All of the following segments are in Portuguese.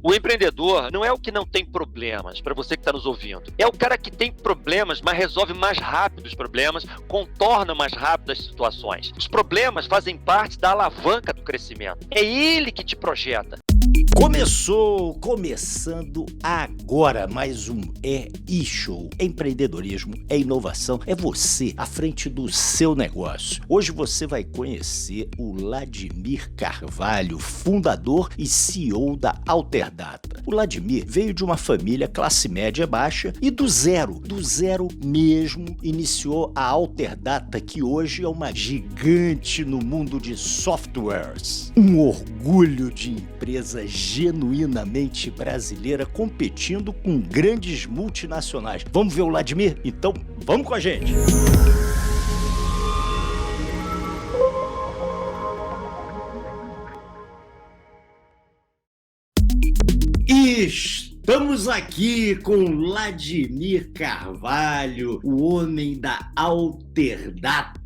O empreendedor não é o que não tem problemas, para você que está nos ouvindo. É o cara que tem problemas, mas resolve mais rápido os problemas, contorna mais rápido as situações. Os problemas fazem parte da alavanca do crescimento. É ele que te projeta. Começando agora mais um E-Show. Empreendedorismo, é inovação, é você à frente do seu negócio. Hoje você vai conhecer o Ladimir Carvalho, fundador e CEO da Alterdata. O Ladimir veio de uma família classe média baixa e do zero mesmo, iniciou a Alterdata, que hoje é uma gigante no mundo de softwares. Um orgulho de empresa genuinamente brasileira competindo com grandes multinacionais. Vamos ver o Ladimir? Então, vamos com a gente! Estamos aqui com Ladimir Carvalho, o homem da Alterdata.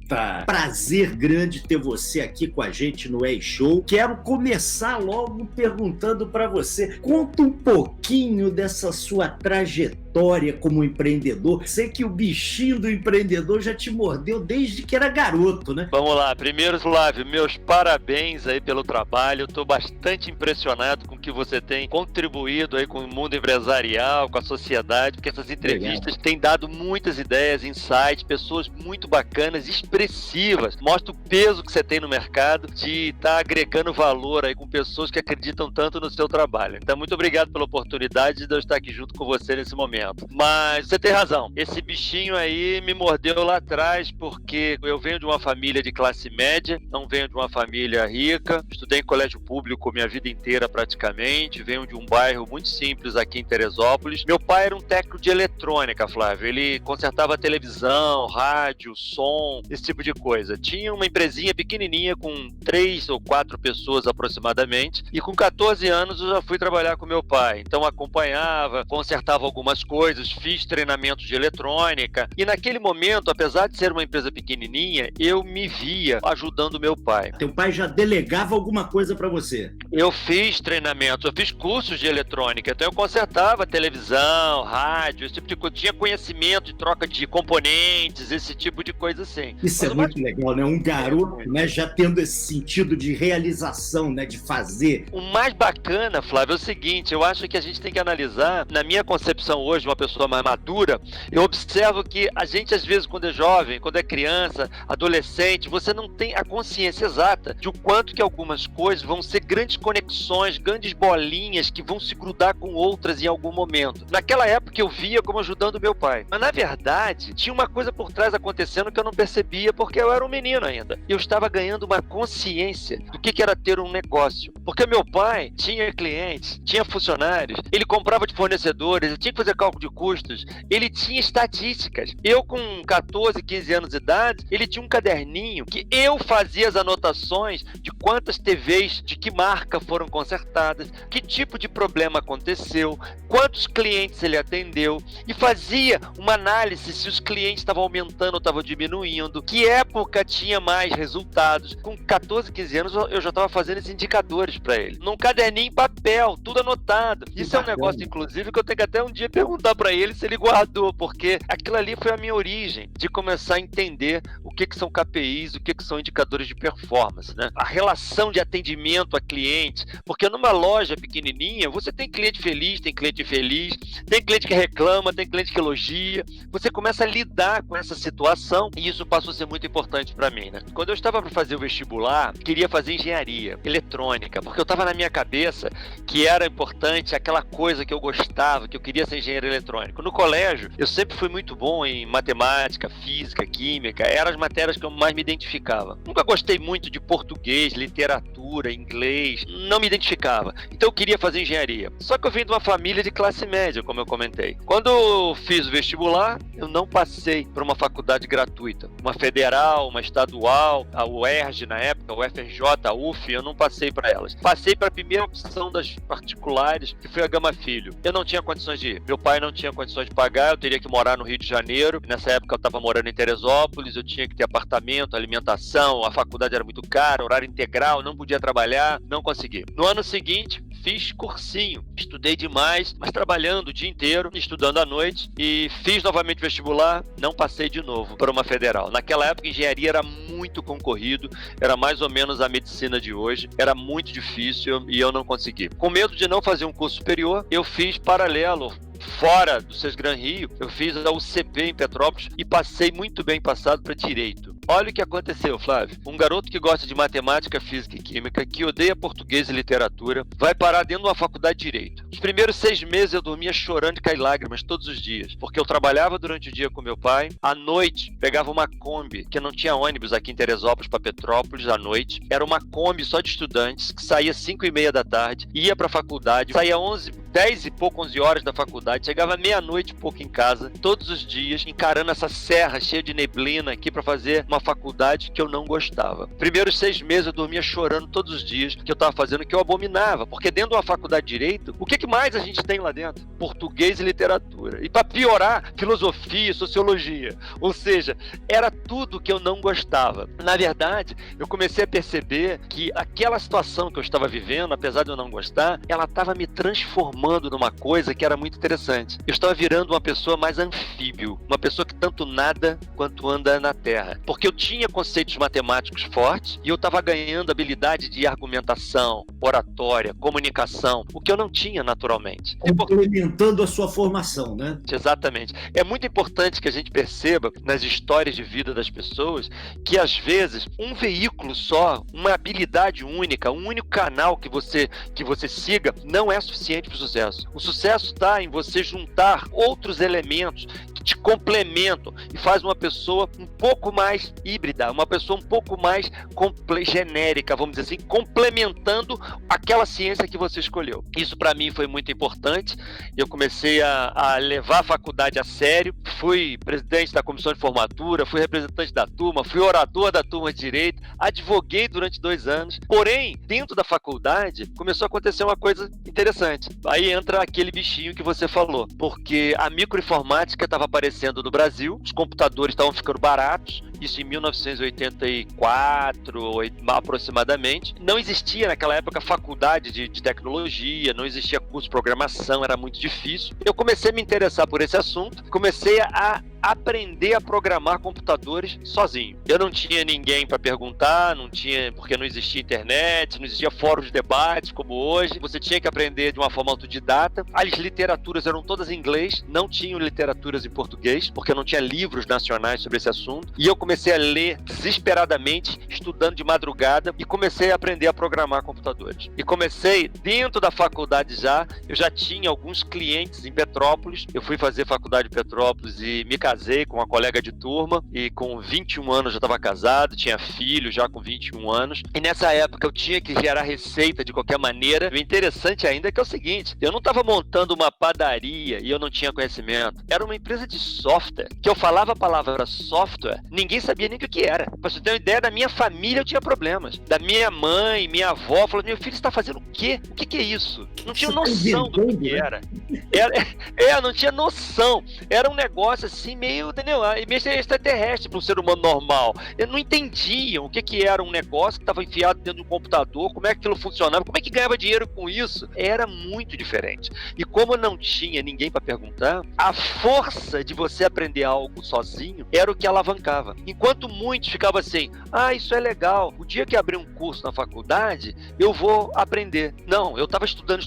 Prazer grande ter você aqui com a gente no E-Show. Quero começar logo perguntando para você, conta um pouquinho dessa sua trajetória como empreendedor. Sei que o bichinho do empreendedor já te mordeu desde que era garoto, né? Vamos lá, primeiro, Flávio, meus parabéns aí pelo trabalho. Estou bastante impressionado com o que você tem contribuído aí com o mundo empresarial, com a sociedade, porque essas entrevistas têm dado muitas ideias, insights, pessoas muito bacanas, expressivas, mostra o peso que você tem no mercado de estar agregando valor aí com pessoas que acreditam tanto no seu trabalho. Então, muito obrigado pela oportunidade de eu estar aqui junto com você nesse momento. Mas você tem razão, esse bichinho aí me mordeu lá atrás porque eu venho de uma família de classe média, não venho de uma família rica, estudei em colégio público minha vida inteira praticamente, venho de um bairro muito simples aqui em Teresópolis. Meu pai era um técnico de eletrônica, Flávio, ele consertava televisão, rádio, som, esse tipo de coisa. Tinha uma empresinha pequenininha com 3 ou 4 pessoas aproximadamente e com 14 anos eu já fui trabalhar com meu pai. Então acompanhava, consertava algumas coisas, fiz treinamento de eletrônica e naquele momento, apesar de ser uma empresa pequenininha, eu me via ajudando meu pai. Teu pai já delegava alguma coisa para você? Eu fiz treinamento, eu fiz cursos de eletrônica, então eu consertava televisão, rádio, esse tipo de coisa. Tinha conhecimento de troca de componentes, esse tipo de coisa assim. Isso é muito legal, né? Um garoto, né, já tendo esse sentido de realização, né, de fazer. O mais bacana, Flávio, é o seguinte, eu acho que a gente tem que analisar, na minha concepção hoje, uma pessoa mais madura, eu observo que a gente, às vezes, quando é jovem, quando é criança, adolescente, você não tem a consciência exata de o quanto que algumas coisas vão ser grandes conexões, grandes bolinhas que vão se grudar com outras em algum momento. Naquela época eu via como ajudando meu pai, mas na verdade tinha uma coisa por trás acontecendo que eu não percebia porque eu era um menino ainda. Eu estava ganhando uma consciência do que era ter um negócio. Porque meu pai tinha clientes, tinha funcionários, ele comprava de fornecedores, ele tinha que fazer cálculo de custos, ele tinha estatísticas. Eu com 14, 15 anos de idade, ele tinha um caderninho que eu fazia as anotações de quantas TVs, de que marca foram consertadas, que tipo de problema aconteceu, quantos clientes ele atendeu e fazia uma análise se os clientes estavam aumentando ou estavam diminuindo, que época tinha mais resultados. Com 14, 15 anos eu já estava fazendo esses indicadores para ele, num caderninho em papel, tudo anotado. Isso é um negócio, inclusive, que eu tenho que até um dia perguntar para ele se ele guardou, porque aquilo ali foi a minha origem de começar a entender o que são KPIs, o que são indicadores de performance, né? A relação de atendimento a cliente, porque numa loja pequenininha, você tem cliente feliz, tem cliente infeliz, tem cliente que reclama, tem cliente que elogia, você começa a lidar com essa situação e isso passou a ser muito importante para mim, né? Quando eu estava para fazer o vestibular, queria fazer engenharia eletrônica, porque eu estava na minha cabeça que era importante aquela coisa que eu gostava, que eu queria ser engenheiro eletrônico. No colégio, eu sempre fui muito bom em matemática, física, química, eram as matérias que eu mais me identificava. Nunca gostei muito de português, literatura, inglês, não me identificava. Então eu queria fazer engenharia. Só que eu vim de uma família de classe média, como eu comentei. Quando eu fiz o vestibular, eu não passei para uma faculdade gratuita. Uma federal, uma estadual, a UERJ na época, a UFRJ, a UF, eu não passei para elas. Passei para a primeira opção das particulares, que foi a Gama Filho. Eu não tinha condições de ir. Meu pai não tinha condições de pagar, eu teria que morar no Rio de Janeiro. Nessa época eu estava morando em Teresópolis, eu tinha que ter apartamento, alimentação, a faculdade era muito cara, horário integral, não podia trabalhar, não consegui. No ano seguinte, fiz cursinho. Estudei demais, mas trabalhando o dia inteiro, estudando à noite, e fiz novamente vestibular, não passei de novo para uma federal. Naquela época, engenharia era muito concorrido, era mais ou menos a medicina de hoje, era muito difícil e eu não consegui. Com medo de não fazer um curso superior, eu fiz paralelo. Fora do Sesgran Rio, eu fiz a UCP em Petrópolis e passei muito bem passado para Direito. Olha o que aconteceu, Flávio. Um garoto que gosta de matemática, física e química, que odeia português e literatura, vai parar dentro de uma faculdade de Direito. Os primeiros 6 meses eu dormia chorando de cair lágrimas todos os dias, porque eu trabalhava durante o dia com meu pai, à noite pegava uma Kombi, que não tinha ônibus aqui em Teresópolis para Petrópolis à noite, era uma Kombi só de estudantes, que saía 5h30 da tarde, ia para a faculdade, saía 10 e pouco, 11 horas da faculdade, chegava meia-noite e pouco em casa, todos os dias, encarando essa serra cheia de neblina aqui para fazer uma faculdade que eu não gostava. Primeiros 6 meses eu dormia chorando todos os dias, que eu estava fazendo o que eu abominava, porque dentro de uma faculdade de Direito, o que mais a gente tem lá dentro? Português e literatura. E para piorar, filosofia e sociologia. Ou seja, era tudo que eu não gostava. Na verdade, eu comecei a perceber que aquela situação que eu estava vivendo, apesar de eu não gostar, ela estava me transformando numa coisa que era muito interessante. Eu estava virando uma pessoa mais anfíbio, uma pessoa que tanto nada quanto anda na terra. Porque eu tinha conceitos matemáticos fortes e eu estava ganhando habilidade de argumentação, oratória, comunicação, o que eu não tinha naturalmente. Complementando a sua formação, né? Exatamente. É muito importante que a gente perceba nas histórias de vida das pessoas que às vezes um veículo só, uma habilidade única, um único canal que você siga não é suficiente para o sucesso. O sucesso está em você juntar outros elementos que te complementam e faz uma pessoa um pouco mais híbrida, uma pessoa um pouco mais genérica, vamos dizer assim, complementando aquela ciência que você escolheu. Isso para mim foi muito importante. Eu comecei a levar a faculdade a sério, fui presidente da comissão de formatura, fui representante da turma, fui orador da turma de Direito, advoguei durante 2 anos, porém, dentro da faculdade, começou a acontecer uma coisa interessante. Aí entra aquele bichinho que você falou, porque a microinformática estava aparecendo no Brasil, os computadores estavam ficando baratos, isso em 1984, aproximadamente. Não existia naquela época faculdade de tecnologia, não existia curso de programação, era muito difícil. Eu comecei a me interessar por esse assunto, comecei a aprender a programar computadores sozinho. Eu não tinha ninguém para perguntar, porque não existia internet, não existia fórum de debate como hoje. Você tinha que aprender de uma forma autodidata. As literaturas eram todas em inglês, não tinham literaturas em português, porque não tinha livros nacionais sobre esse assunto. E eu comecei a ler desesperadamente, estudando de madrugada, e comecei a aprender a programar computadores. E comecei, dentro da faculdade eu já tinha alguns clientes em Petrópolis. Eu fui fazer faculdade em Petrópolis e me casei com uma colega de turma, e com 21 anos já estava casado, tinha filho já com 21 anos, e nessa época eu tinha que gerar receita de qualquer maneira. O interessante ainda é que é o seguinte, eu não estava montando uma padaria e eu não tinha conhecimento, era uma empresa de software, que eu falava a palavra software, ninguém sabia nem o que era. Pra você ter uma ideia, da minha família eu tinha problemas, da minha mãe, minha avó, falando, meu filho, você está fazendo o quê? O que é isso? Não tinha noção do que era. Não tinha noção, era um negócio assim, meio, entendeu? Meio extraterrestre para um ser humano normal. Eu não entendiam o que era um negócio que estava enfiado dentro de um computador, como é que aquilo funcionava, como é que ganhava dinheiro com isso. Era muito diferente. E como eu não tinha ninguém para perguntar, a força de você aprender algo sozinho era o que alavancava. Enquanto muitos ficavam assim, isso é legal, o dia que abrir um curso na faculdade, eu vou aprender. Não, eu estava estudando,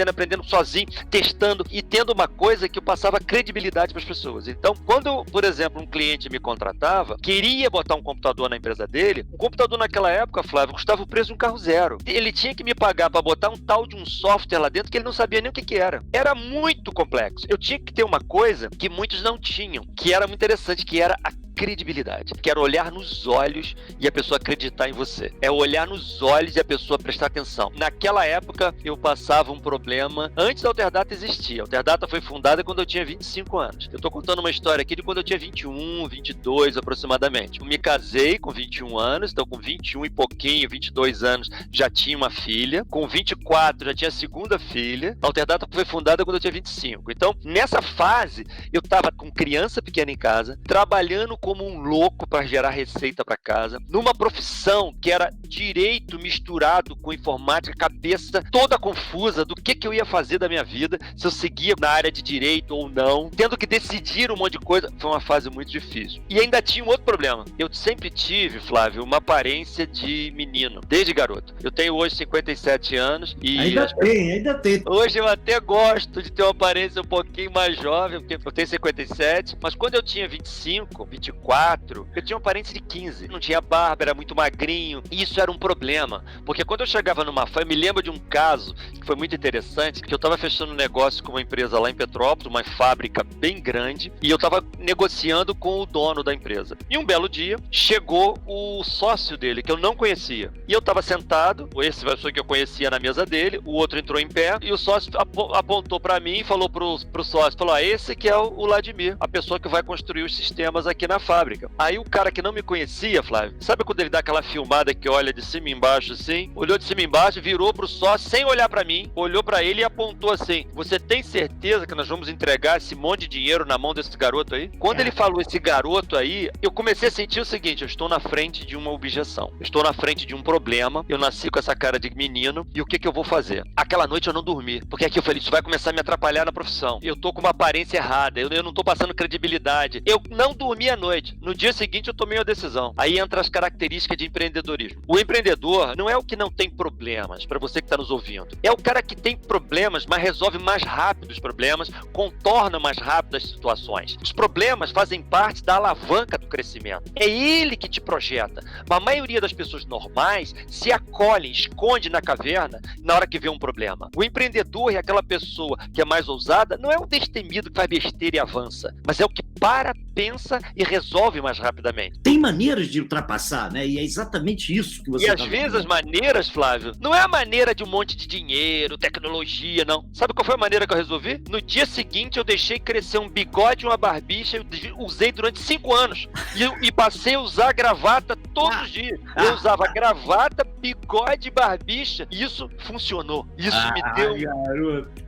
aprendendo sozinho, testando e tendo uma coisa que eu passava credibilidade para as pessoas. Então, quando, por exemplo, um cliente me contratava, queria botar um computador na empresa dele, um computador naquela época, Flávio, custava o preço de um carro zero. Ele tinha que me pagar para botar um tal de um software lá dentro que ele não sabia nem o que era. Era muito complexo. Eu tinha que ter uma coisa que muitos não tinham, que era muito interessante, que era a credibilidade, que era olhar nos olhos e a pessoa acreditar em você. É olhar nos olhos e a pessoa prestar atenção. Naquela época, eu passava um problema. Antes da Alterdata existia. A Alterdata foi fundada quando eu tinha 25 anos. Eu tô contando uma história aqui de quando eu tinha 21, 22 aproximadamente. Eu me casei com 21 anos, então com 21 e pouquinho, 22 anos, já tinha uma filha. Com 24, já tinha a segunda filha. A Alterdata foi fundada quando eu tinha 25. Então, nessa fase, eu tava com criança pequena em casa, trabalhando como um louco para gerar receita para casa, numa profissão que era direito misturado com informática, cabeça toda confusa do que eu ia fazer da minha vida, se eu seguia na área de direito ou não, tendo que decidir um monte de coisa. Foi uma fase muito difícil. E ainda tinha um outro problema. Eu sempre tive, Flávio, uma aparência de menino, desde garoto. Eu tenho hoje 57 anos e... Ainda tem. Hoje eu até gosto de ter uma aparência um pouquinho mais jovem, porque eu tenho 57, mas quando eu tinha 25, 24, eu tinha uma aparência de 15. Não tinha barba, era muito magrinho. E isso era um problema, porque quando eu chegava numa fama, eu me lembro de um caso que foi muito interessante, que eu estava fechando um negócio com uma empresa lá em Petrópolis, uma fábrica bem grande, e eu estava negociando com o dono da empresa. E um belo dia, chegou o sócio dele, que eu não conhecia. E eu estava sentado, esse pessoa que eu conhecia na mesa dele, o outro entrou em pé, e o sócio apontou para mim e falou pro sócio, falou, esse que é o Vladimir, a pessoa que vai construir os sistemas aqui na fábrica. Aí o cara que não me conhecia, Flávio, sabe quando ele dá aquela filmada que olha de cima e embaixo assim? Olhou de cima e embaixo, virou pro sócio sem olhar para mim, olhou para ele e apontou assim, você tem certeza que nós vamos entregar esse monte de dinheiro na mão desse garoto aí? Quando ele falou esse garoto aí, eu comecei a sentir o seguinte, eu estou na frente de uma objeção, eu estou na frente de um problema, eu nasci com essa cara de menino, e o que eu vou fazer? Aquela noite eu não dormi, porque aqui eu falei, isso vai começar a me atrapalhar na profissão, eu tô com uma aparência errada, eu não tô passando credibilidade, eu não dormi à noite, no dia seguinte eu tomei uma decisão. Aí entra as características de empreendedorismo. O empreendedor não é o que não tem problemas, para você que está nos ouvindo, é o cara que tem problemas, mas resolve mais rápido os problemas, contorna mais rápido as situações. Os problemas fazem parte da alavanca do crescimento. É ele que te projeta. Mas a maioria das pessoas normais se acolhem, esconde na caverna na hora que vê um problema. O empreendedor é aquela pessoa que é mais ousada, não é o destemido que faz besteira e avança, mas é o que para, pensa e resolve mais rapidamente. Tem maneiras de ultrapassar, né? E é exatamente isso que você às vezes as maneiras, Flávio, não é a maneira de um monte de dinheiro, tecnologia, não. Sabe qual foi a maneira que eu resolvi? No dia seguinte eu deixei crescer um bigode e uma barbicha, eu usei durante 5 anos. E passei a usar gravata todos os dias. Eu usava gravata, bigode e barbicha. E isso funcionou. Isso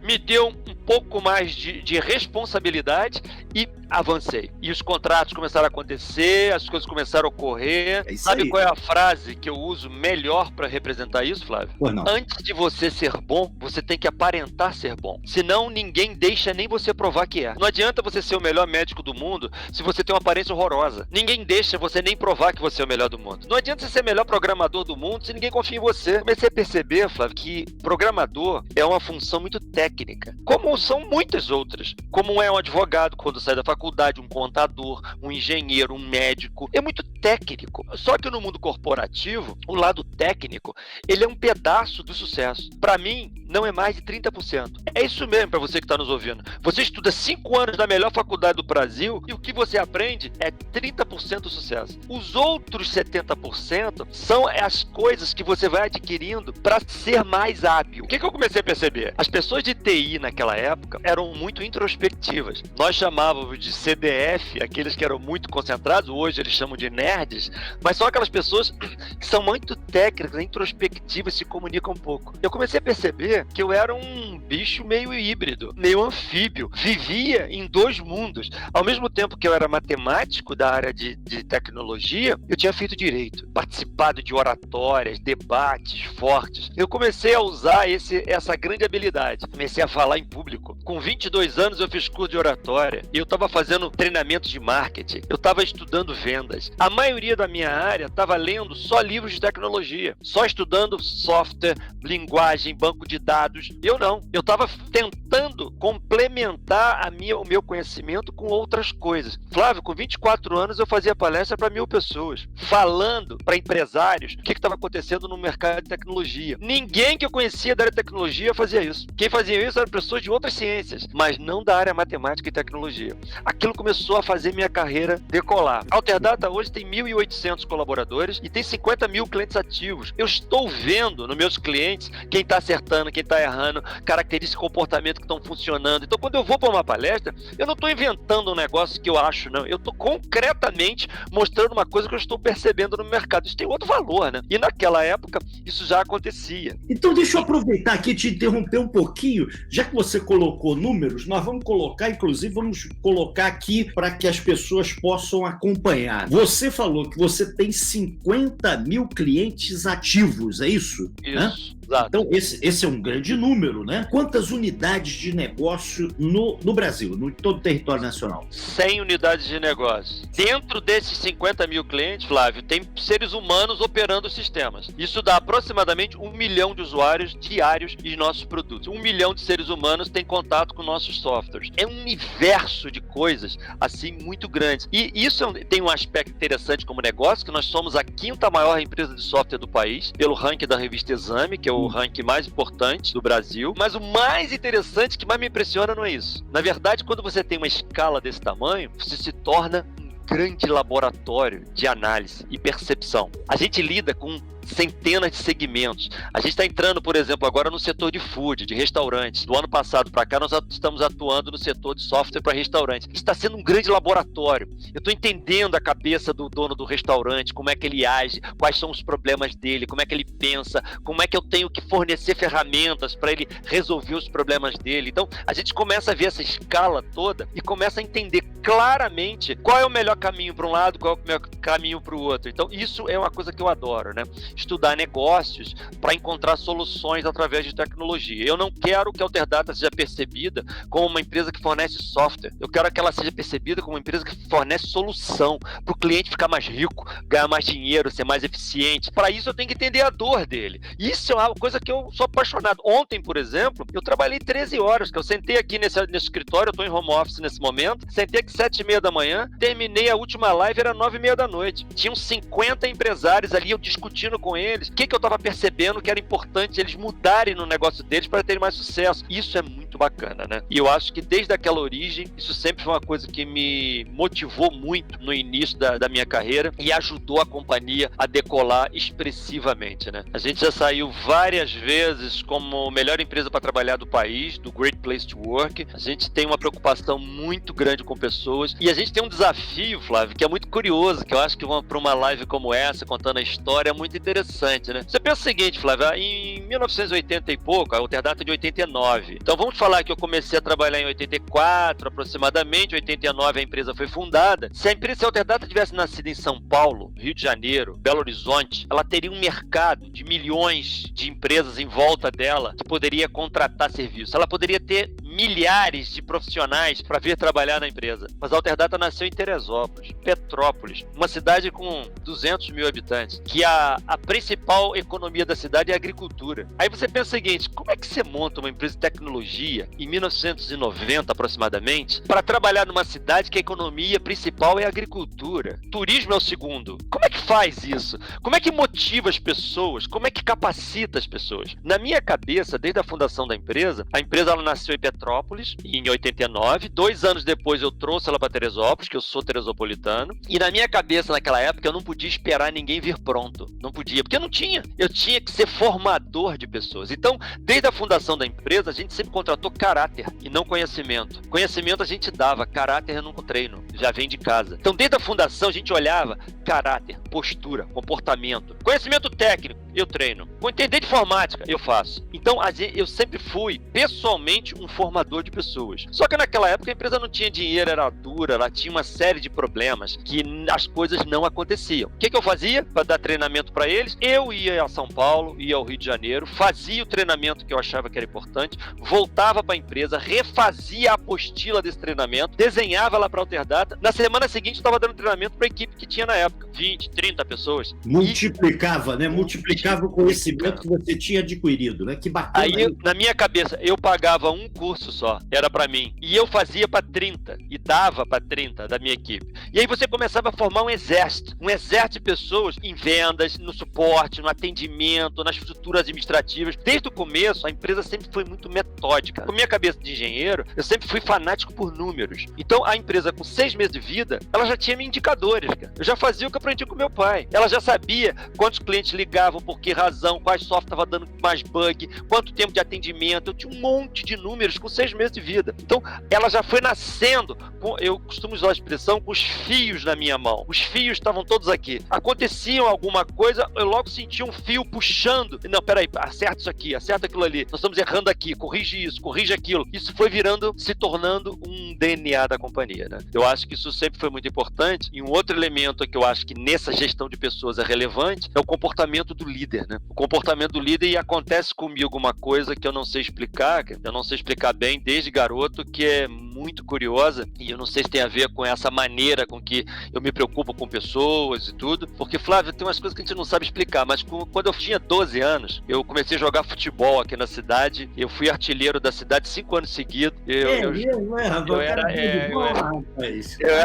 me deu um pouco mais de responsabilidade e avancei. E os contratos começaram a acontecer, as coisas começaram a ocorrer. Sabe qual é a frase que eu uso melhor para representar isso, Flávio? Antes de você ser bom, você tem que aparentar ser bom. Senão ninguém deixa nem você provar que é. Não adianta você ser o melhor médico do mundo se você tem uma aparência horrorosa. Ninguém deixa você nem provar que você é o melhor do mundo. Não adianta você ser o melhor programador do mundo se ninguém confia em você. Comecei a perceber, Flávio, que programador é uma função muito técnica, como são muitas outras. Como é um advogado quando sai da faculdade, um contador, um engenheiro, um médico. É muito técnico. Só que no mundo corporativo, o lado técnico, ele é um pedaço do sucesso. Para mim, não é mais de 30%. É isso mesmo para você que está nos ouvindo. Você estuda 5 anos na melhor faculdade do Brasil e o que você aprende é 30% do sucesso. Os outros 70% são as coisas que você vai adquirindo para ser mais hábil. O que eu comecei a perceber? As pessoas de TI naquela época eram muito introspectivas. Nós chamávamos de CDF, aqueles que eram muito concentrados, hoje eles chamam de nerds, mas são aquelas pessoas que são muito técnicas, introspectivas, se comunicam um pouco. Eu comecei a perceber que eu era um bicho meio híbrido, meio anfíbio, vivia em 2 mundos. Ao mesmo tempo que eu era matemático da área de tecnologia, eu tinha feito direito, participado de oratórias, debates fortes. Eu comecei a usar essa grande habilidade. Comecei a falar em público. Com 22 anos eu fiz curso de oratória. Eu estava fazendo treinamentos de marketing. Eu estava estudando vendas. A maioria da minha área estava lendo só livros de tecnologia, só estudando software, linguagem, banco de dados. Eu não. Eu estava tentando complementar o meu conhecimento com outras coisas. Flávio, com 24 anos eu fazia palestra para 1.000 pessoas, falando para empresários o que estava acontecendo no mercado de tecnologia. Ninguém que eu conhecia da área de tecnologia fazia isso. Quem fazia isso eram pessoas de outras ciências, mas não da área matemática e tecnologia. Aquilo começou a fazer minha carreira decolar. A Alterdata hoje tem 1.800 colaboradores e tem 50 mil clientes ativos. Eu estou vendo nos meus clientes quem está acertando, quem está errando, características de comportamento que estão funcionando. Então, quando eu vou para uma palestra, eu não estou inventando um negócio que eu acho, não. Eu estou concretamente mostrando uma coisa que eu estou percebendo no mercado. Isso tem outro valor, né? E naquela época, isso já acontecia. Então, deixa eu aproveitar aqui e te interromper um pouquinho. Já que você colocou números, nós vamos colocar, inclusive, vamos colocar aqui para que as pessoas possam acompanhar. Você falou que você tem 50 mil clientes ativos, é isso? Isso. Né? Exato. Então, esse é um grande número, né? Quantas unidades de negócio no Brasil, no todo o território nacional? 100 unidades de negócio. Dentro desses 50 mil clientes, Flávio, tem seres humanos operando os sistemas. Isso dá aproximadamente 1 milhão de usuários diários de nossos produtos. 1 milhão de seres humanos têm contato com nossos softwares. É um universo de coisas, assim, muito grande. E isso tem um aspecto interessante como negócio, que nós somos a 5ª maior empresa de software do país, pelo ranking da revista Exame, que é o ranking mais importante do Brasil. Mas o mais interessante, que mais me impressiona, não é isso. Na verdade, quando você tem uma escala desse tamanho, você se torna um grande laboratório de análise e percepção. A gente lida com centenas de segmentos. A gente está entrando, por exemplo, agora no setor de food, de restaurantes. Do ano passado para cá, nós estamos atuando no setor de software para restaurantes. Isso está sendo um grande laboratório. Eu estou entendendo a cabeça do dono do restaurante, como é que ele age, quais são os problemas dele, como é que ele pensa, como é que eu tenho que fornecer ferramentas para ele resolver os problemas dele. Então, a gente começa a ver essa escala toda e começa a entender claramente qual é o melhor caminho para um lado, qual é o melhor caminho para o outro. Então, isso é uma coisa que eu adoro, né? Estudar negócios para encontrar soluções através de tecnologia. Eu não quero que a Alterdata seja percebida como uma empresa que fornece software. Eu quero que ela seja percebida como uma empresa que fornece solução para o cliente ficar mais rico, ganhar mais dinheiro, ser mais eficiente. Para isso, eu tenho que entender a dor dele. Isso é uma coisa que eu sou apaixonado. Ontem, por exemplo, eu trabalhei 13 horas, que eu sentei aqui nesse escritório, eu estou em home office nesse momento, sentei aqui 7h30 da manhã, terminei a última live, era 9h30 da noite. Tinham 50 empresários ali, eu discutindo com eles, o que eu estava percebendo que era importante eles mudarem no negócio deles para terem mais sucesso. Isso é muito bacana, né? E eu acho que desde aquela origem, isso sempre foi uma coisa que me motivou muito no início da minha carreira e ajudou a companhia a decolar expressivamente, né? A gente já saiu várias vezes como melhor empresa para trabalhar do país, do Great Place to Work. A gente tem uma preocupação muito grande com pessoas e a gente tem um desafio, Flávio, que é muito curioso, que eu acho que para uma live como essa, contando a história, é muito interessante, né? Você pensa o seguinte, Flávio, em 1980 e pouco, a Alterdata é de 89. Então vamos falar que eu comecei a trabalhar em 84, aproximadamente, 89 a empresa foi fundada. Se a Alterdata tivesse nascido em São Paulo, Rio de Janeiro, Belo Horizonte, ela teria um mercado de milhões de empresas em volta dela que poderia contratar serviços. Ela poderia ter milhares de profissionais para vir trabalhar na empresa. Mas a Alterdata nasceu em Teresópolis, Petrópolis, uma cidade com 200 mil habitantes, que a principal economia da cidade é a agricultura. Aí você pensa o seguinte, como é que você monta uma empresa de tecnologia em 1990 aproximadamente para trabalhar numa cidade que a economia principal é a agricultura? Turismo é o segundo. Como é que faz isso? Como é que motiva as pessoas? Como é que capacita as pessoas? Na minha cabeça, desde a fundação da empresa, ela nasceu em Petrópolis em 89, 2 anos depois eu trouxe ela para Teresópolis, que eu sou teresopolitano, e na minha cabeça naquela época eu não podia esperar ninguém vir pronto, não podia, porque eu não tinha, eu tinha que ser formador de pessoas. Então, desde a fundação da empresa, a gente sempre contratou caráter e não conhecimento. Conhecimento a gente dava, caráter eu não treino, já vem de casa. Então, desde a fundação a gente olhava caráter, postura, comportamento, conhecimento técnico, eu treino. Com entender de informática, eu faço. Então, eu sempre fui, pessoalmente, um formador de pessoas. Só que naquela época a empresa não tinha dinheiro, era dura, ela tinha uma série de problemas que as coisas não aconteciam. O que eu fazia para dar treinamento para eles? Eu ia a São Paulo, ia ao Rio de Janeiro, fazia o treinamento que eu achava que era importante, voltava para a empresa, refazia a apostila desse treinamento, desenhava lá para a Alterdata. Na semana seguinte, eu estava dando treinamento para a equipe que tinha na época, 20, 30 pessoas. Multiplicava, né? Multiplicava o conhecimento que você tinha adquirido, né? Que bacana. Aí, na minha cabeça, eu pagava um curso terço só era pra mim. E eu fazia pra 30 e dava pra 30 da minha equipe. E aí você começava a formar um exército de pessoas em vendas, no suporte, no atendimento, nas estruturas administrativas. Desde o começo, a empresa sempre foi muito metódica. Com minha cabeça de engenheiro, eu sempre fui fanático por números. Então, a empresa com 6 meses de vida, ela já tinha indicadores, cara. Eu já fazia o que eu aprendi com meu pai. Ela já sabia quantos clientes ligavam, por que razão, quais software estava dando mais bug, quanto tempo de atendimento. Eu tinha um monte de números com 6 meses de vida. Então, ela já foi nascendo, eu costumo usar a expressão, com os fios na minha mão. Os fios estavam todos aqui. Aconteciam alguma coisa, eu logo sentia um fio puxando. Não, peraí, acerta isso aqui, acerta aquilo ali. Nós estamos errando aqui, corrige isso, corrige aquilo. Isso foi se tornando um DNA da companhia, né? Eu acho que isso sempre foi muito importante. E um outro elemento que eu acho que nessa gestão de pessoas é relevante é o comportamento do líder, né? O comportamento do líder, e acontece comigo uma coisa que eu não sei explicar, bem desde garoto, que é muito curiosa, e eu não sei se tem a ver com essa maneira com que eu me preocupo com pessoas e tudo, porque, Flávio, tem umas coisas que a gente não sabe explicar, mas quando eu tinha 12 anos, eu comecei a jogar futebol aqui na cidade, eu fui artilheiro da cidade 5 anos seguidos. Eu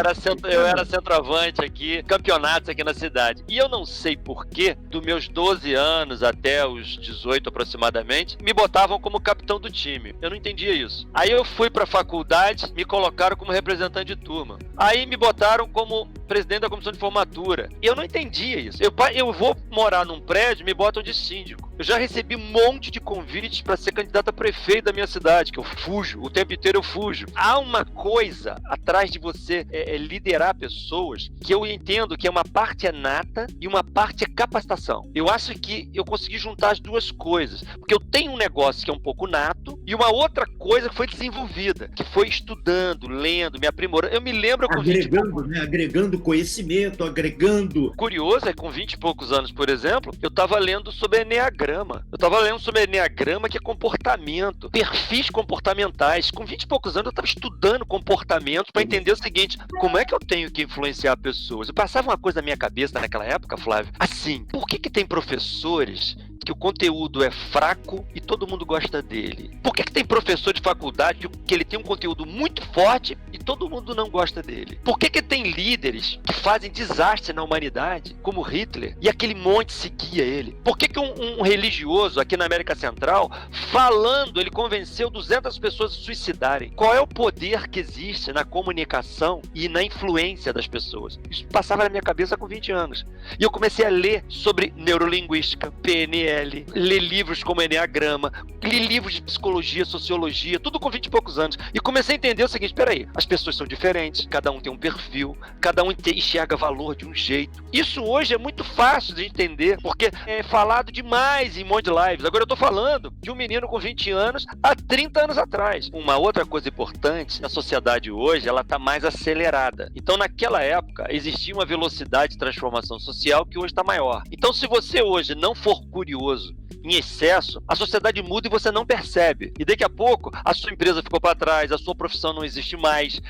era centroavante aqui, campeonatos aqui na cidade. E eu não sei porquê, dos meus 12 anos até os 18 aproximadamente, me botavam como capitão do time. Eu não entendia isso. Aí eu fui pra faculdade, me colocaram como representante de turma. Aí me botaram como presidente da comissão de formatura. E eu não entendia isso. Eu vou morar num prédio, me botam de síndico. Eu já recebi um monte de convites para ser candidato a prefeito da minha cidade, que eu fujo, o tempo inteiro eu fujo. Há uma coisa atrás de você liderar pessoas que eu entendo que é uma parte é nata e uma parte é capacitação. Eu acho que eu consegui juntar as duas coisas, porque eu tenho um negócio que é um pouco nato e uma outra coisa que foi desenvolvida, que foi estudando, lendo, me aprimorando. Eu me lembro com agregando conhecimento, agregando... Curioso é que com 20 e poucos anos, por exemplo, eu estava lendo sobre Enneagrama. Eu estava lendo sobre Enneagrama, que é comportamento, perfis comportamentais. Com 20 e poucos anos, eu estava estudando comportamento para entender o seguinte: como é que eu tenho que influenciar pessoas? Eu passava uma coisa na minha cabeça naquela época, Flávio, assim, por que tem professores que o conteúdo é fraco e todo mundo gosta dele? Por que tem professor de faculdade que ele tem um conteúdo muito forte e todo mundo não gosta dele? Por que tem líderes que fazem desastre na humanidade, como Hitler, e aquele monte seguia ele? Por que um religioso aqui na América Central, falando, ele convenceu 200 pessoas a se suicidarem? Qual é o poder que existe na comunicação e na influência das pessoas? Isso passava na minha cabeça com 20 anos. E eu comecei a ler sobre neurolinguística, PNL, ler livros como Enneagrama, li livros de psicologia, sociologia, tudo com 20 e poucos anos. E comecei a entender o seguinte: peraí, as pessoas são diferentes, cada um tem um perfil, cada um enxerga valor de um jeito. Isso hoje é muito fácil de entender, porque é falado demais em um monte de lives. Agora eu tô falando de um menino com 20 anos há 30 anos atrás. Uma outra coisa importante, a sociedade hoje, ela tá mais acelerada. Então, naquela época, existia uma velocidade de transformação social que hoje está maior. Então, se você hoje não for curioso em excesso, a sociedade muda e você não percebe. E daqui a pouco, a sua empresa ficou para trás, a sua profissão não existe mais,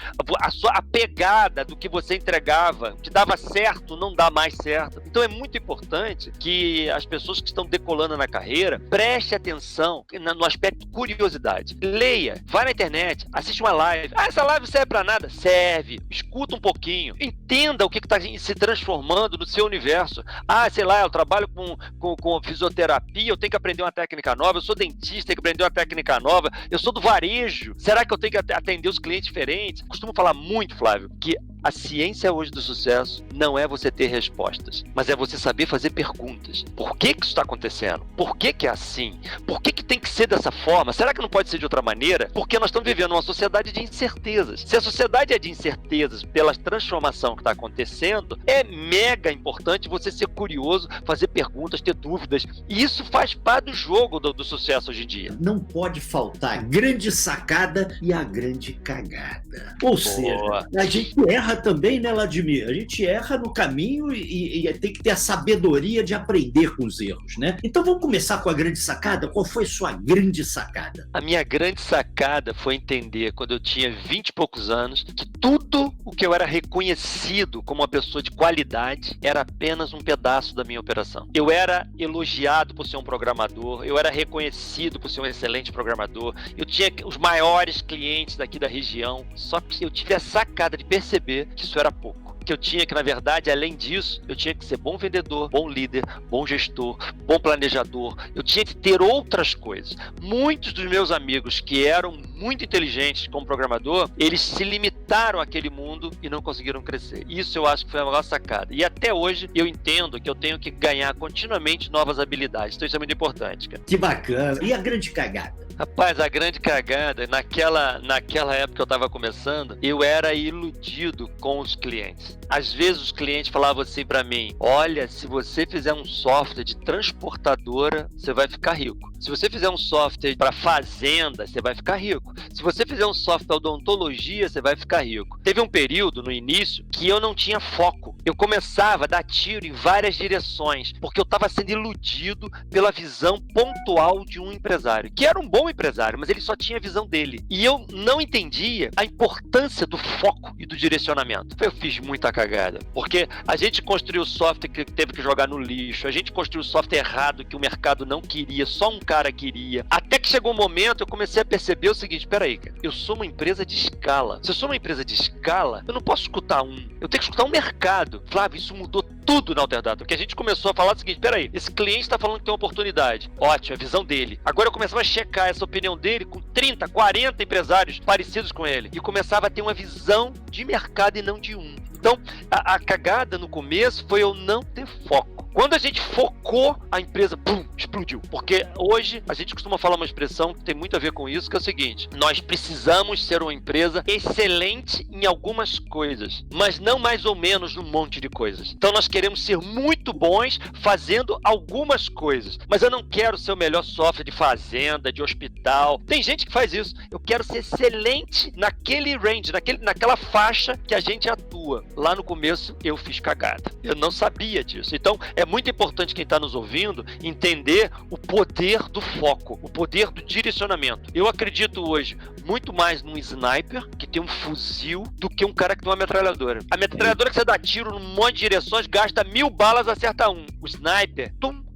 a pegada do que você entregava, que dava certo, não dá mais certo. Então é muito importante que as pessoas que estão decolando na carreira prestem atenção no aspecto curiosidade. Leia, vai na internet, assiste uma live. Ah, essa live serve para nada? Serve. Escuta um pouquinho. Entenda o que está se transformando no seu universo. Ah, sei lá, eu trabalho com fisioterapia, eu tenho que aprender uma técnica nova, eu sou dentista, tenho que aprender uma técnica nova, eu sou do varejo, será que eu tenho que atender os clientes diferentes? Costumo falar muito, Flávio, que a ciência hoje do sucesso não é você ter respostas, mas é você saber fazer perguntas. Por que isso está acontecendo? Por que é assim? Por que tem que ser dessa forma? Será que não pode ser de outra maneira? Porque nós estamos vivendo uma sociedade de incertezas. Se a sociedade é de incertezas pela transformação que está acontecendo, é mega importante você ser curioso, fazer perguntas, ter dúvidas. E isso faz parte do jogo do sucesso hoje em dia. Não pode faltar a grande sacada e a grande cagada. Ou seja, a gente erra erra também, né, Vladimir? A gente erra no caminho e tem que ter a sabedoria de aprender com os erros, né? Então vamos começar com a grande sacada. Qual foi sua grande sacada? A minha grande sacada foi entender, quando eu tinha 20 e poucos anos, que tudo o que eu era reconhecido como uma pessoa de qualidade era apenas um pedaço da minha operação. Eu era elogiado por ser um programador, eu era reconhecido por ser um excelente programador, eu tinha os maiores clientes daqui da região, só que eu tive a sacada de perceber que isso era pouco. Que eu tinha que, na verdade, além disso, eu tinha que ser bom vendedor, bom líder, bom gestor, bom planejador. Eu tinha que ter outras coisas. Muitos dos meus amigos que eram muito inteligentes como programador, eles se limitaram àquele mundo e não conseguiram crescer. Isso eu acho que foi a maior sacada. E até hoje eu entendo que eu tenho que ganhar continuamente novas habilidades. Então isso é muito importante, cara. Que bacana. E a grande cagada? Rapaz, a grande cagada, naquela época que eu estava começando, eu era iludido com os clientes. Às vezes os clientes falavam assim para mim: olha, se você fizer um software de transportadora, você vai ficar rico. Se você fizer um software para fazenda, você vai ficar rico. Se você fizer um software para odontologia, você vai ficar rico. Teve um período no início que eu não tinha foco. Eu começava a dar tiro em várias direções, porque eu estava sendo iludido pela visão pontual de um empresário, que era um bom empresário, mas ele só tinha a visão dele. E eu não entendia a importância do foco e do direcionamento. Eu fiz muita cagada, porque a gente construiu software que teve que jogar no lixo, a gente construiu software errado que o mercado não queria, só um cara queria. Até que chegou um momento, eu comecei a perceber o seguinte: peraí, cara, eu sou uma empresa de escala. Se eu sou uma empresa de escala, eu não posso escutar eu tenho que escutar um mercado. Flávio, isso mudou tudo na Alterdata, porque a gente começou a falar o seguinte: peraí, esse cliente está falando que tem uma oportunidade. Ótimo, é a visão dele. Agora eu começava a checar essa opinião dele com 30, 40 empresários parecidos com ele. E começava a ter uma visão de mercado e não de um. Então, a cagada no começo foi eu não ter foco. Quando a gente focou, a empresa, pum, explodiu. Porque hoje, a gente costuma falar uma expressão que tem muito a ver com isso, que é o seguinte: nós precisamos ser uma empresa excelente em algumas coisas, mas não mais ou menos num monte de coisas. Então, nós queremos ser muito bons fazendo algumas coisas, mas eu não quero ser o melhor software de fazenda, de hospital. Tem gente que faz isso. Eu quero ser excelente naquele range, naquela faixa que a gente atua. Lá no começo, eu fiz cagada. Eu não sabia disso. Então, é muito importante quem está nos ouvindo entender o poder do foco, o poder do direcionamento. Eu acredito hoje muito mais num sniper que tem um fuzil do que um cara que tem uma metralhadora. A metralhadora que você dá tiro num monte de direções, gasta 1000 balas, acerta um. O sniper,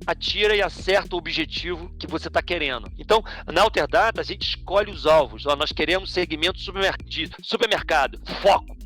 atira e acerta o objetivo que você está querendo. Então, na Alterdata, a gente escolhe os alvos. Nós queremos segmento de supermercado, foco,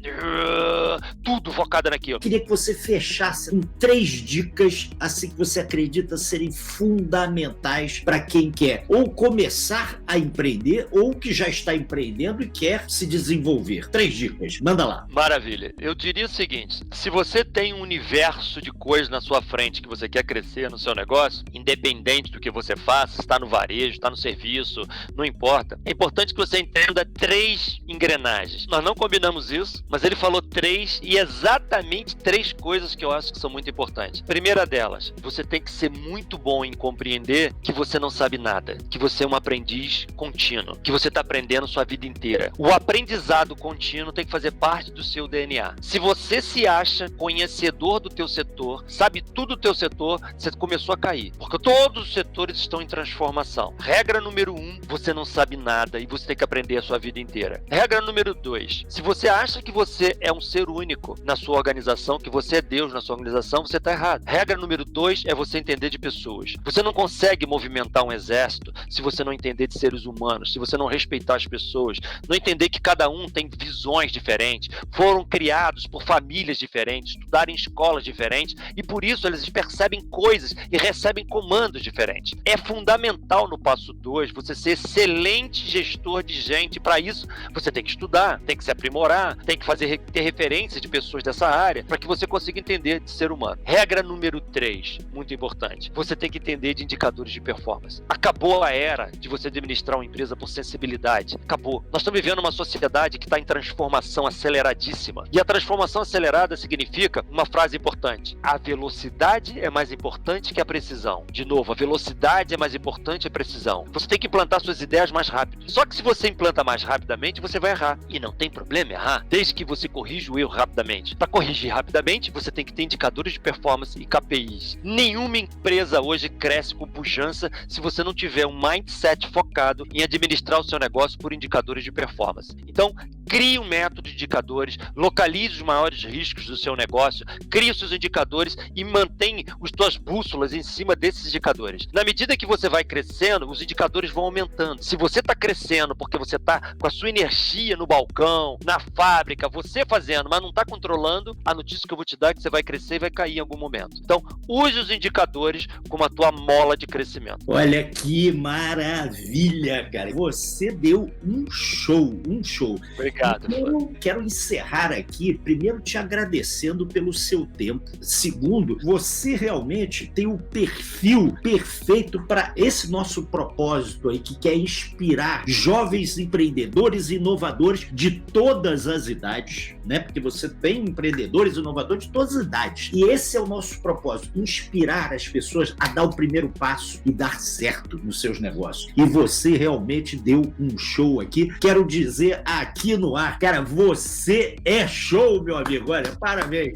tudo focado naquilo. Queria que você fechasse com 3 dicas assim que você acredita serem fundamentais para quem quer ou começar a empreender ou que já está empreendendo e quer se desenvolver. 3 dicas, manda lá. Maravilha. Eu diria o seguinte: se você tem um universo de coisas na sua frente que você quer crescer no seu negócio, independente do que você faça, está no varejo, está no serviço, não importa. É importante que você entenda 3 engrenagens. Nós não combinamos isso, mas ele falou 3 e exatamente 3 coisas que eu acho que são muito importantes. Primeira delas, você tem que ser muito bom em compreender que você não sabe nada, que você é um aprendiz contínuo, que você está aprendendo sua vida inteira. O aprendizado contínuo tem que fazer parte do seu DNA. Se você se acha conhecedor do teu setor, sabe tudo do teu setor, você começou a cair, porque todos os setores estão em transformação. Regra número 1, você não sabe nada e você tem que aprender a sua vida inteira. Regra número 2, se você acha que você é um ser único na sua organização, que você é Deus na sua organização, você está errado. Regra número 2 é você entender de pessoas. Você não consegue movimentar um exército se você não entender de seres humanos, se você não respeitar as pessoas, não entender que cada um tem visões diferentes, foram criados por famílias diferentes, estudaram em escolas diferentes e por isso eles percebem coisas e recebem comandos diferentes. É fundamental no passo 2 você ser excelente gestor de gente. Para isso, você tem que estudar, tem que se aprimorar, tem que ter referências de pessoas dessa área para que você consiga entender de ser humano. Regra número 3, muito importante, você tem que entender de indicadores de performance. Acabou a era de você administrar uma empresa por sensibilidade. Acabou. Nós estamos vivendo uma sociedade que está em transformação aceleradíssima. E a transformação acelerada significa uma frase importante: a velocidade é mais importante que a precisão. De novo, a velocidade é mais importante, a precisão. Você tem que implantar suas ideias mais rápido. Só que se você implanta mais rapidamente, você vai errar. E não tem problema errar, desde que você corrija o erro rapidamente. Para corrigir rapidamente, você tem que ter indicadores de performance e KPIs. Nenhuma empresa hoje cresce com pujança se você não tiver um mindset focado em administrar o seu negócio por indicadores de performance. Então, crie um método de indicadores, localize os maiores riscos do seu negócio, crie os seus indicadores e mantenha as suas bússolas em cima desses indicadores. Na medida que você vai crescendo, os indicadores vão aumentando. Se você está crescendo porque você está com a sua energia no balcão, na fábrica, você fazendo, mas não está controlando, a notícia que eu vou te dar é que você vai crescer e vai cair em algum momento. Então, use os indicadores como a tua mola de crescimento. Olha que maravilha, cara. Você deu um show, um show. Obrigado. Eu quero encerrar aqui, primeiro te agradecendo pelo seu tempo. Segundo, você realmente tem o perfil perfeito para esse nosso propósito aí, que quer inspirar jovens empreendedores e inovadores de todas as idades, né? Porque você tem empreendedores e inovadores de todas as idades. E esse é o nosso propósito, inspirar as pessoas a dar o primeiro passo e dar certo nos seus negócios. E você realmente deu um show aqui. Quero dizer aqui no ar, cara, você é show, meu amigo. Olha, parabéns.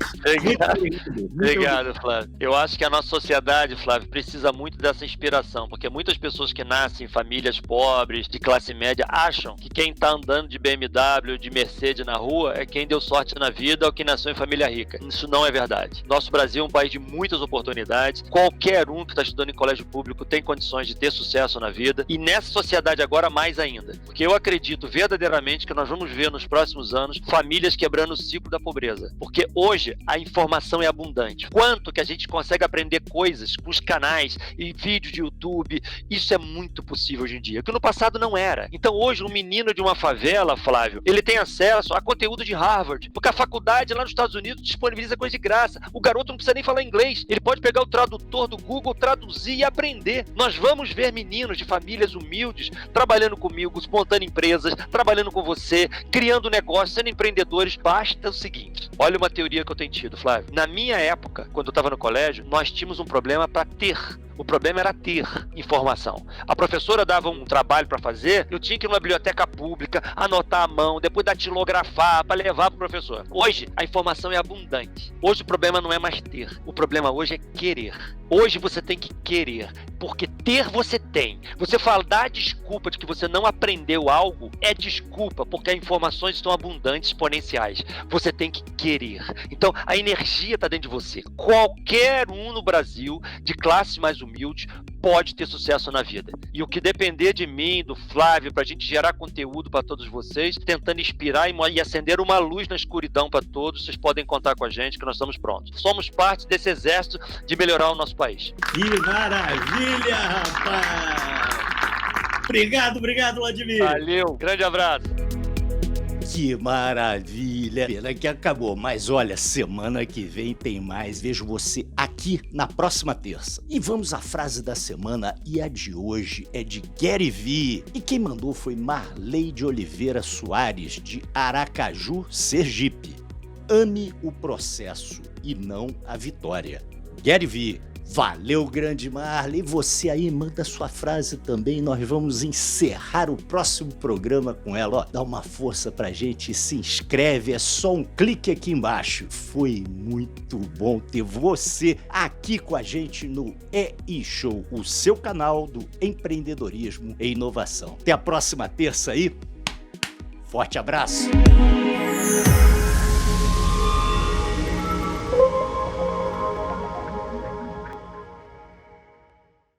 Obrigado, Flávio. Eu acho que a nossa sociedade, Flávio, precisa muito dessa inspiração, porque muitas pessoas que nascem em famílias pobres, de classe média, acham que quem está andando de BMW, de Mercedes na rua, é quem deu sorte na vida ou quem nasceu em família rica. Isso não é verdade. Nosso Brasil é um país de muitas oportunidades. Qualquer um que está estudando em colégio público tem condições de ter sucesso na vida, e nessa sociedade agora mais ainda. Porque eu acredito verdadeiramente que nós vamos ver nos próximos anos famílias quebrando o ciclo da pobreza. Porque hoje a informação é abundante. Quanto que a gente consegue aprender coisas com os canais e vídeos de YouTube, isso é muito possível hoje em dia, que no passado não era. Então hoje um menino de uma favela, Flávio, ele tem acesso a conteúdo de Harvard, porque a faculdade lá nos Estados Unidos disponibiliza coisa de graça. O garoto não precisa nem falar inglês, ele pode pegar o tradutor do Google, traduzir e aprender. Nós vamos ver meninos de famílias humildes trabalhando comigo, montando empresas, trabalhando com você, criando negócios, sendo empreendedores. Basta o seguinte, olha uma teoria que eu tenho tido, Flávio. Na minha época, quando eu estava no colégio, nós tínhamos um problema para ter. O problema era ter informação. A professora dava um trabalho para fazer, eu tinha que ir numa biblioteca pública, anotar à mão, depois datilografar para levar para o professor. Hoje, a informação é abundante. Hoje o problema não é mais ter. O problema hoje é querer. Hoje você tem que querer, porque ter você tem. Você falar, dar desculpa de que você não aprendeu algo, é desculpa, porque as informações estão abundantes, exponenciais. Você tem que querer. Então, a energia está dentro de você. Qualquer um no Brasil, de classe mais humilde, pode ter sucesso na vida. E o que depender de mim, do Flávio, para a gente gerar conteúdo para todos vocês, tentando inspirar e acender uma luz na escuridão para todos, vocês podem contar com a gente que nós estamos prontos. Somos parte desse exército de melhorar o nosso país. Que maravilha, rapaz! Obrigado, Vladimir! Valeu, grande abraço! Que maravilha! Pena que acabou, mas olha, semana que vem tem mais. Vejo você aqui na próxima terça. E vamos à frase da semana, e a de hoje é de Gary Vee. E quem mandou foi Marley de Oliveira Soares, de Aracaju, Sergipe. Ame o processo e não a vitória. Gary Vee. Valeu, grande Marley. Você aí manda sua frase também. Nós vamos encerrar o próximo programa com ela. Ó, dá uma força pra gente, se inscreve, é só um clique aqui embaixo. Foi muito bom ter você aqui com a gente no E-Show, o seu canal do empreendedorismo e inovação. Até a próxima terça aí. Forte abraço.